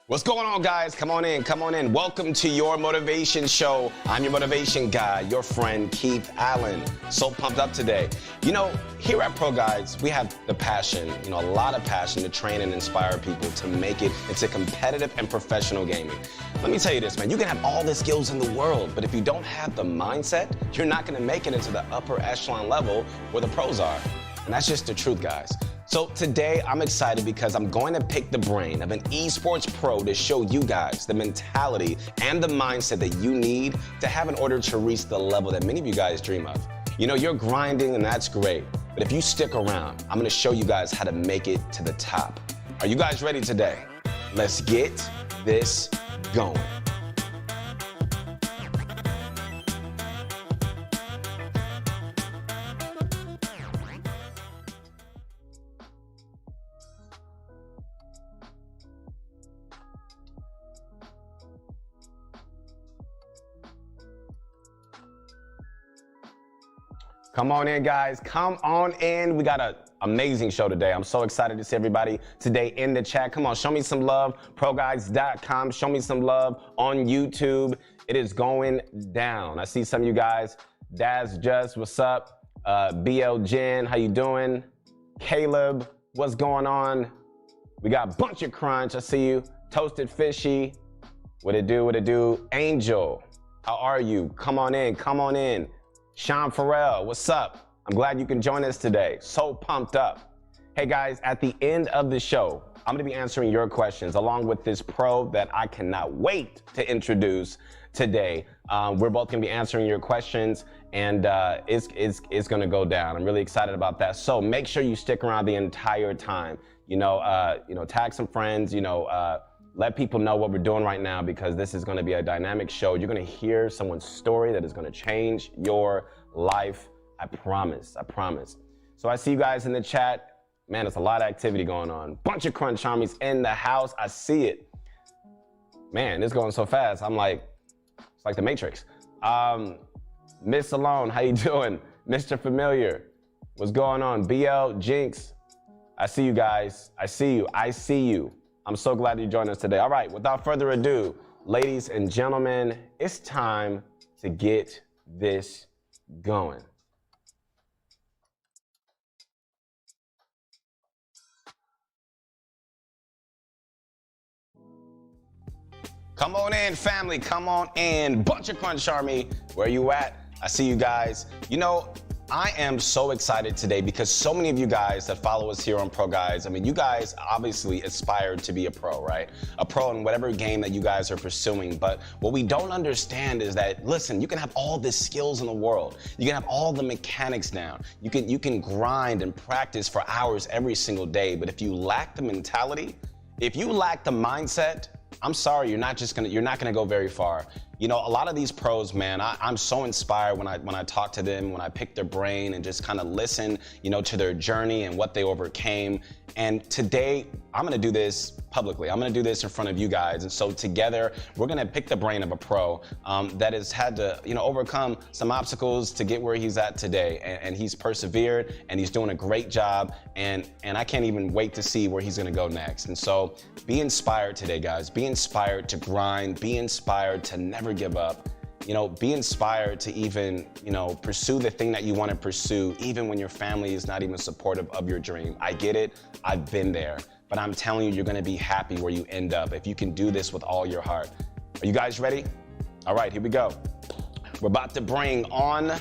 What's going on, guys? Come on in, come on in. Welcome to your motivation show. I'm your motivation guy, your friend, Keith Allen. So pumped up today. You know, here at ProGuides, we have the passion, a lot of passion to train and inspire people to make it into competitive and professional gaming. Let me tell you this, man, you can have all the skills in the world, but if you don't have the mindset, you're not gonna make it into the upper echelon level where the pros are. And that's just the truth, guys. So today I'm excited because I'm going to pick the brain of an esports pro to show you guys the mentality and the mindset that you need to have in order to reach the level that many of you guys dream of. You know, you're grinding and that's great, but if you stick around, I'm gonna show you guys how to make it to the top. Are you guys ready today? Let's get this going. Come on in, guys. Come on in. We got an amazing show today. I'm so excited to see everybody today in the chat. Come on, show me some love. ProGuides.com. Show me some love on YouTube. It is going down. I see some of you guys. Daz Just, what's up? BL Jen, how you doing? Caleb, what's going on? We got Bunch of Crunch. I see you. Toasted Fishy. What it do? What it do? Angel, how are you? Come on in. Come on in. Sean Farrell, what's up? I'm glad you can join us today. So pumped up. Hey guys, at the end of the show, I'm gonna be answering your questions along with this pro that I cannot wait to introduce today. We're both gonna be answering your questions and it's gonna go down. I'm really excited about that. So make sure you stick around the entire time. Tag some friends, let people know what we're doing right now because this is gonna be a dynamic show. You're gonna hear someone's story that is gonna change your life. I promise, I promise. So I see you guys in the chat. Man, there's a lot of activity going on. Bunch of Crunch Armies in the house. I see it. Man, it's going so fast. I'm like, it's like the Matrix. Miss Salone, how you doing? Mr. Familiar, what's going on? BL, Jinx, I see you guys. I see you. I'm so glad you joined us today. All right, without further ado, ladies and gentlemen, it's time to get this going. Come on in, family. Come on in. Bunch of Crunch Army, where you at? I see you guys. You know, I am so excited today because so many of you guys that follow us here on ProGuides, I mean, you guys obviously aspire to be a pro, right? A pro in whatever game that you guys are pursuing. But what we don't understand is that, listen, you can have all the skills in the world. You can have all the mechanics down. You can grind and practice for hours every single day. But if you lack the mentality, if you lack the mindset, I'm sorry, you're not gonna go very far. You know, a lot of these pros, man, I'm so inspired when I talk to them, when I pick their brain and just kind of listen, you know, to their journey and what they overcame. And today, I'm gonna do this publicly. I'm gonna do this in front of you guys. And so together, we're gonna pick the brain of a pro that has had to, you know, overcome some obstacles to get where he's at today. And he's persevered and he's doing a great job. And I can't even wait to see where he's gonna go next. And so be inspired today, guys. Be inspired to grind. Be inspired to never give up. You know, be inspired to even, you know, pursue the thing that you want to pursue, even when your family is not even supportive of your dream. I get it. I've been there. But I'm telling you, you're going to be happy where you end up if you can do this with all your heart. Are you guys ready? All right, here we go. We're about to bring on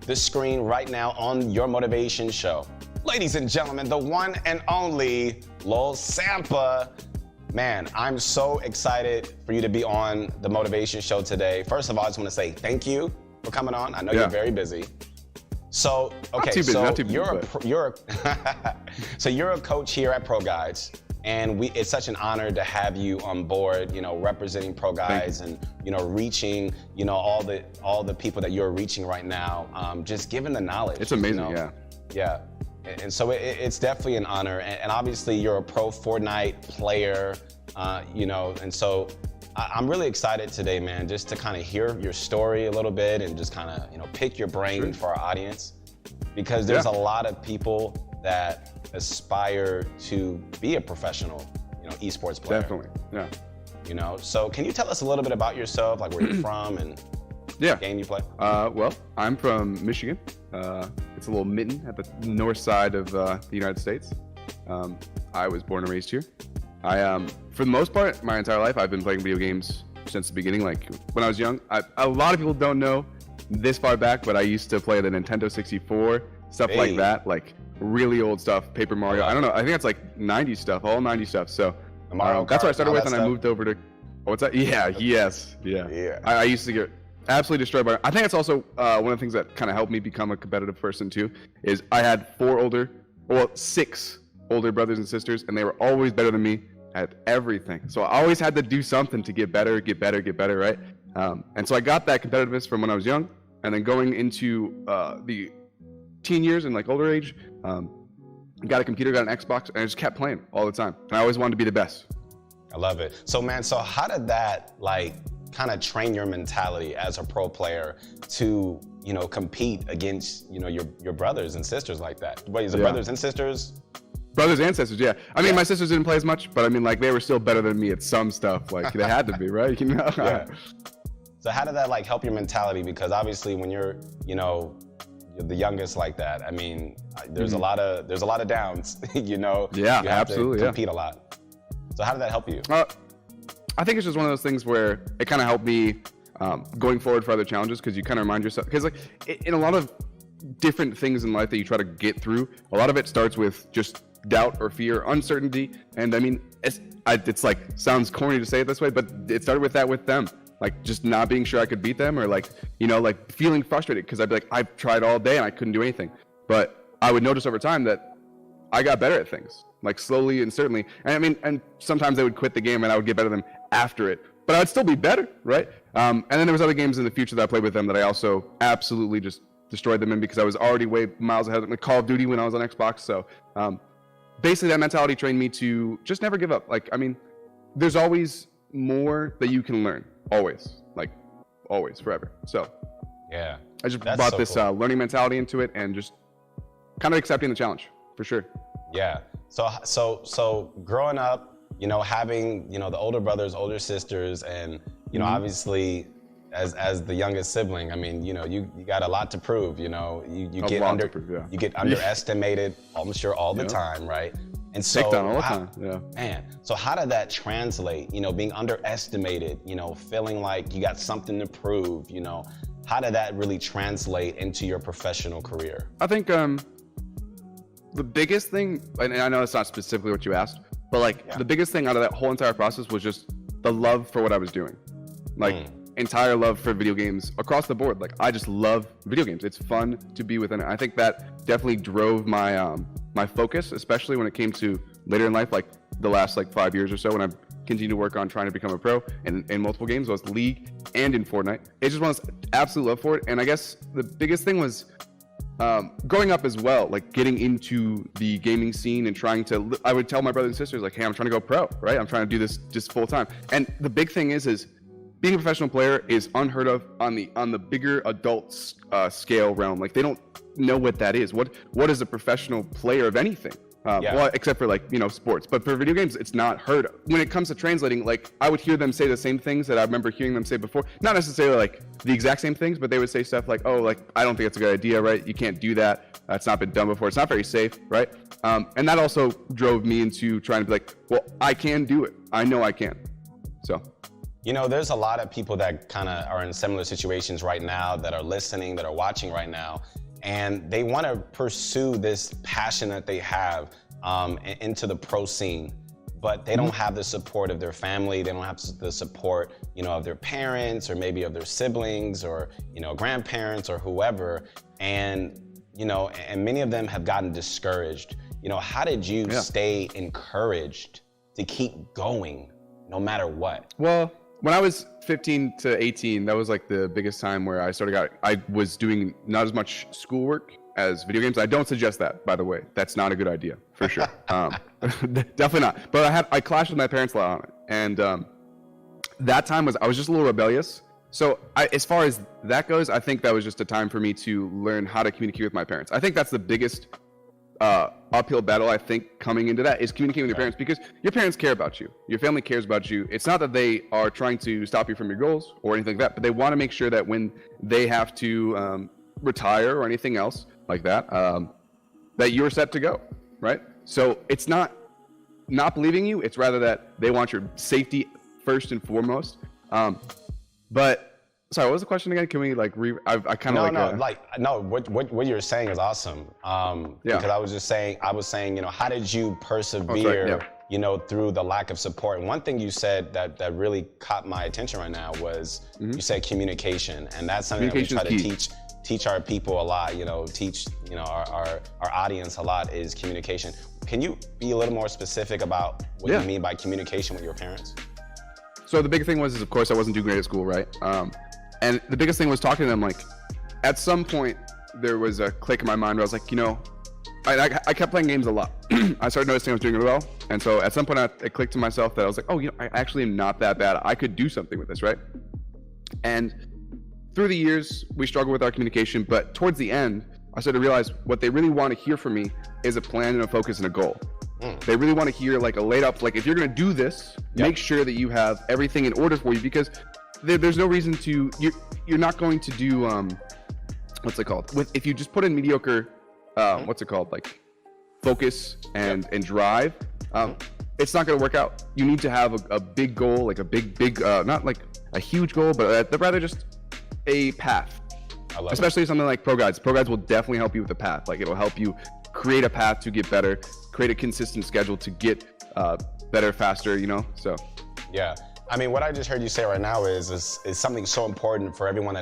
the screen right now on your motivation show. Ladies and gentlemen, the one and only Lil Sampa. Man, I'm so excited for you to be on the motivation show today. First of all, I just want to say thank you for coming on. I know you're very busy. So, okay, so you're a coach here at ProGuides, and it's such an honor to have you on board, you know, representing ProGuides and, you know, reaching, you know, all the people that you're reaching right now, just giving the knowledge. It's amazing, you know? Yeah. And so it's definitely an honor. And obviously you're a pro Fortnite player, you know, and so I'm really excited today, man, just to kind of hear your story a little bit and just kind of, you know, pick your brain for our audience, because there's a lot of people that aspire to be a professional, you know, esports player. Definitely, yeah. You know, so can you tell us a little bit about yourself, like where you're from and the game you play? Well, I'm from Michigan. It's a little mitten at the north side of the United States. I was born and raised here. For the most part, my entire life, I've been playing video games since the beginning. Like when I was young, a lot of people don't know this far back, but I used to play the Nintendo 64, stuff like that, like really old stuff, Paper Mario. I don't know. I think it's like 90s stuff, all 90s stuff. So that's what I started with, and I moved over to. What's that? Yeah. Yes. Yeah. I used to get absolutely destroyed by. I think it's also one of the things that kind of helped me become a competitive person too. Is I had 6 older brothers and sisters, and they were always better than me at everything. So I always had to do something to get better, right? And so I got that competitiveness from when I was young, and then going into the teen years and like older age, got a computer, got an Xbox, and I just kept playing all the time. And I always wanted to be the best. I love it. So man, so how did that like kind of train your mentality as a pro player to, you know, compete against, you know, your brothers and sisters like that? Wait, is it brothers and sisters? Brothers and sisters, yeah. I mean, my sisters didn't play as much, but I mean, like, they were still better than me at some stuff. Like, they had to be, right? You know? So how did that, like, help your mentality? Because obviously when you're, you know, you're the youngest like that, I mean, there's a lot of downs, you know? Yeah, you have absolutely, to compete a lot. So how did that help you? I think it's just one of those things where it kind of helped me going forward for other challenges, because you kind of remind yourself, because like in a lot of different things in life that you try to get through, a lot of it starts with just doubt or fear, uncertainty. And I mean, it's like, sounds corny to say it this way, but it started with that with them. Like just not being sure I could beat them, or like, you know, like feeling frustrated because I'd be like, I've tried all day and I couldn't do anything. But I would notice over time that I got better at things, like slowly and certainly. And I mean, and sometimes they would quit the game and I would get better than them after it, but I'd still be better, right? And then there was other games in the future that I played with them that I also absolutely just destroyed them in, because I was already way miles ahead of them. Like Call of Duty when I was on Xbox. So basically that mentality trained me to just never give up. Like, I mean, there's always more that you can learn, always. Like, always, forever. So Yeah. I just That's brought so this cool. learning mentality into it and just kind of accepting the challenge for sure. Yeah. So growing up, you know, having, you know, the older brothers, older sisters, and, you know, obviously as the youngest sibling, I mean, you know, you got a lot to prove, you know, you get lot to prove, yeah. you get underestimated, I'm sure, all the Yeah. time, right? And so Picked on all the time, yeah. Man, so how did that translate, you know, being underestimated, you know, feeling like you got something to prove, you know, how did that really translate into your professional career? I think the biggest thing, and I know it's not specifically what you asked, but like the biggest thing out of that whole entire process was just the love for what I was doing. Like entire love for video games across the board. Like I just love video games. It's fun to be within it. I think that definitely drove my my focus, especially when it came to later in life, like the last like 5 years or so when I continued to work on trying to become a pro in multiple games, both League and in Fortnite. It just was absolute love for it. And I guess the biggest thing was growing up as well, like getting into the gaming scene and trying to, I would tell my brothers and sisters like, hey, I'm trying to go pro, right? I'm trying to do this just full time. And the big thing is being a professional player is unheard of on the bigger adult scale realm. Like they don't know what that is. What is a professional player of anything? Well, except for like, you know, sports, but for video games, it's not heard of. When it comes to translating, like I would hear them say the same things that I remember hearing them say before, not necessarily like the exact same things, but they would say stuff like, oh, like, I don't think it's a good idea, right? You can't do that. It's not been done before. It's not very safe, right? And that also drove me into trying to be like, well, I can do it. I know I can. So. You know, there's a lot of people that kind of are in similar situations right now that are listening, that are watching right now, and they want to pursue this passion that they have into the pro scene, but they don't have the support of their family. They don't have the support, you know, of their parents or maybe of their siblings or, you know, grandparents or whoever. And, you know, and many of them have gotten discouraged. You know, how did you stay encouraged to keep going no matter what? Well, when I was 15 to 18, that was like the biggest time where I was doing not as much schoolwork as video games. I don't suggest that, by the way. That's not a good idea, for sure. Definitely not. But I clashed with my parents a lot on it. And that time I was just a little rebellious. So as far as that goes, I think that was just a time for me to learn how to communicate with my parents. I think that's the biggest uphill battle, I think, coming into that is communicating with your parents, because your parents care about you. Your family cares about you. It's not that they are trying to stop you from your goals or anything like that, but they want to make sure that when they have to retire or anything else like that, that you're set to go, right? So it's not believing you. It's rather that they want your safety first and foremost. But sorry, what was the question again? Can we like I kind of what you're saying is awesome. Because I was saying, you know, how did you persevere, you know, through the lack of support? And one thing you said that really caught my attention right now was you said communication, and that's something that we try to teach our people a lot. You know, teach, you know, our audience a lot is communication. Can you be a little more specific about what you mean by communication with your parents? So the big thing was, of course, I wasn't doing great at school, right? And the biggest thing was talking to them. Like, at some point, there was a click in my mind where I was like, you know, I kept playing games a lot. I started noticing I was doing really well. And so at some point, it clicked to myself that I was like, oh, you know, I actually am not that bad. I could do something with this, right? And through the years, we struggled with our communication. But towards the end, I started to realize what they really want to hear from me is a plan and a focus and a goal. They really want to hear like a laid up, like if you're going to do this, make sure that you have everything in order for you, because there's no reason to, you're not going to do, what's it called? If you just put in mediocre, like focus and drive, it's not going to work out. You need to have a big goal, like a big, not like a huge goal, but rather just a path. Especially something like ProGuides. ProGuides will definitely help you with the path. Like it'll help you create a path to get better, create a consistent schedule to get better, faster, you know, so. Yeah. I mean, what I just heard you say right now is something so important for everyone that